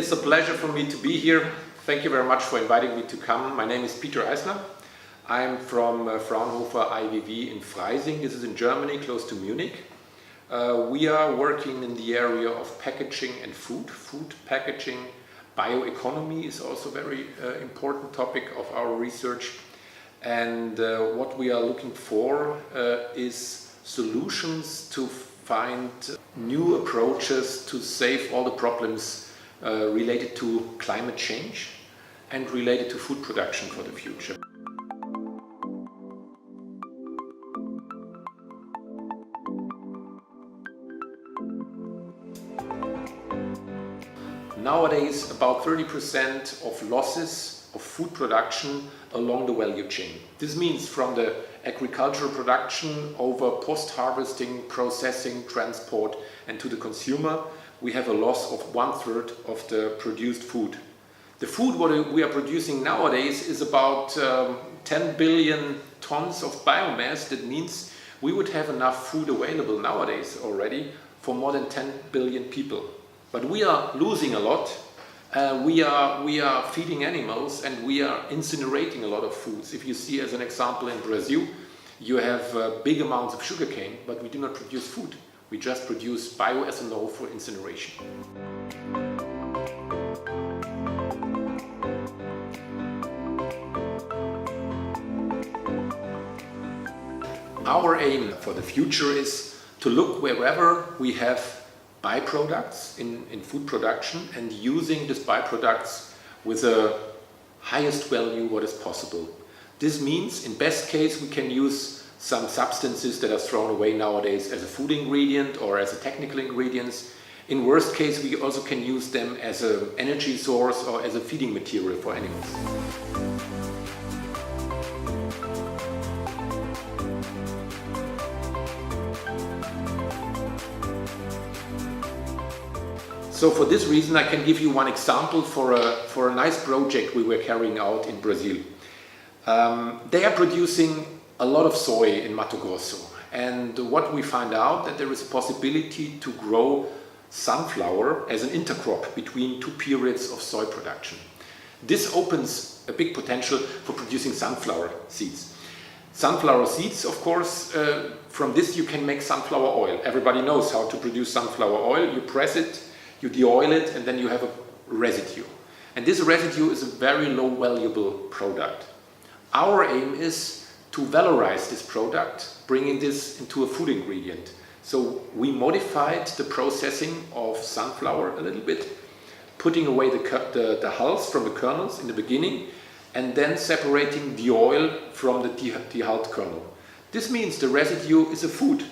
It's a pleasure for me to be here. Thank you very much for inviting me to come. My name is Peter Eisner. I'm from Fraunhofer IVV in Freising. This is in Germany, close to Munich. We are working in the area of packaging and food packaging. Bioeconomy is also a very important topic of our research. And what we are looking for is solutions to find new approaches to save all the problems related to climate change and related to food production for the future. Nowadays, about 30% of losses of food production along the value chain. This means from the agricultural production over post-harvesting, processing, transport and to the consumer, we have a loss of 1/3 of the produced food. The food what we are producing nowadays is about 10 billion tons of biomass. That means we would have enough food available nowadays already for more than 10 billion people. But we are losing a lot. We are feeding animals and we are incinerating a lot of foods. If you see as an example in Brazil, you have big amounts of sugarcane, but we do not produce food. We just produce bioethanol for incineration. Our aim for the future is to look wherever we have byproducts in food production and using these byproducts with the highest value what is possible. This means in best case we can use some substances that are thrown away nowadays as a food ingredient or as a technical ingredients. In worst case we also can use them as an energy source or as a feeding material for animals. So for this reason I can give you one example for a nice project we were carrying out in Brazil. They are producing a lot of soy in Mato Grosso, and what we find out that there is a possibility to grow sunflower as an intercrop between two periods of soy production. This opens a big potential for producing sunflower seeds. Sunflower seeds, of course, from this you can make sunflower oil. Everybody knows how to produce sunflower oil. You press it, you de-oil it, and then you have a residue. And this residue is a very low valuable product. Our aim is to valorize this product, bringing this into a food ingredient. So we modified the processing of sunflower a little bit, putting away the hulls from the kernels in the beginning, and then separating the oil from the dehulled kernel. This means the residue is a food.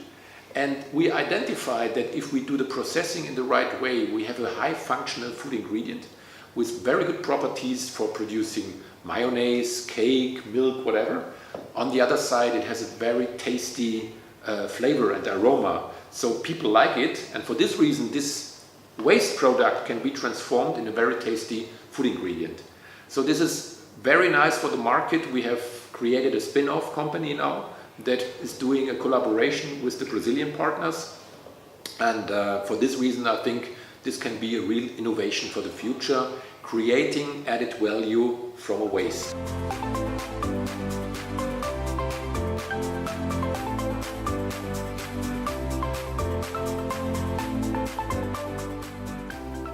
And we identified that if we do the processing in the right way, we have a high functional food ingredient with very good properties for producing mayonnaise, cake, milk, whatever. On the other side, it has a very tasty flavor and aroma. So people like it. And for this reason, this waste product can be transformed in a very tasty food ingredient. So this is very nice for the market. We have created a spin-off company now that is doing a collaboration with the Brazilian partners, and for this reason I think this can be a real innovation for the future, creating added value from a waste.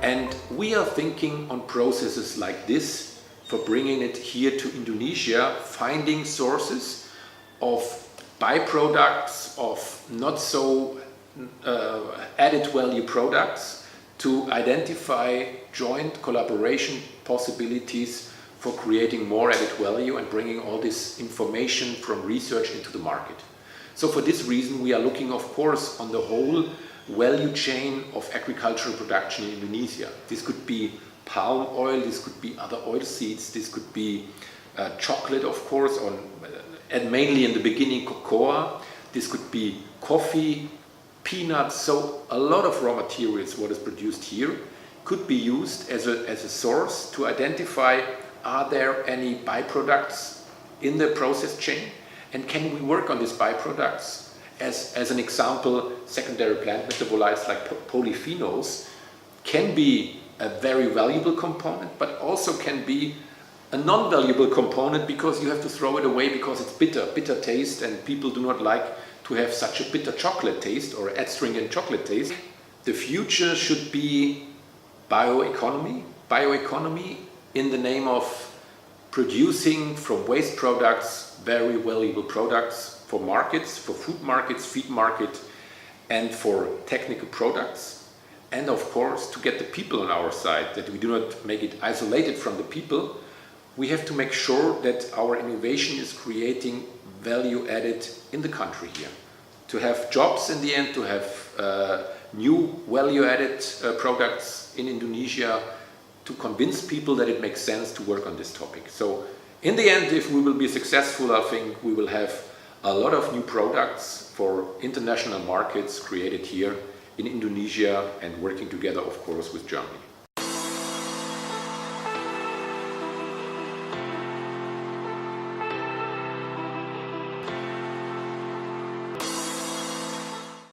And we are thinking on processes like this for bringing it here to Indonesia, finding sources of byproducts of not so added value products to identify joint collaboration possibilities for creating more added value and bringing all this information from research into the market. So for this reason we are looking of course on the whole value chain of agricultural production in Indonesia. This could be palm oil, this could be other oil seeds, this could be chocolate of course, and mainly in the beginning cocoa. This could be coffee, peanuts. So a lot of raw materials what is produced here could be used as a source to identify are there any byproducts in the process chain, and can we work on these byproducts. As an example, secondary plant metabolites like polyphenols can be a very valuable component, but also can be a non-valuable component because you have to throw it away because it's bitter taste, and people do not like to have such a bitter chocolate taste or astringent chocolate taste. The future should be bioeconomy. Bioeconomy in the name of producing from waste products very valuable products for markets, for food markets, feed market, and for technical products. And of course, to get the people on our side, that we do not make it isolated from the people, we have to make sure that our innovation is creating value added in the country here. To have jobs in the end, to have new value added products in Indonesia, to convince people that it makes sense to work on this topic. So in the end, if we will be successful, I think we will have a lot of new products for international markets created here in Indonesia and working together, of course, with Germany.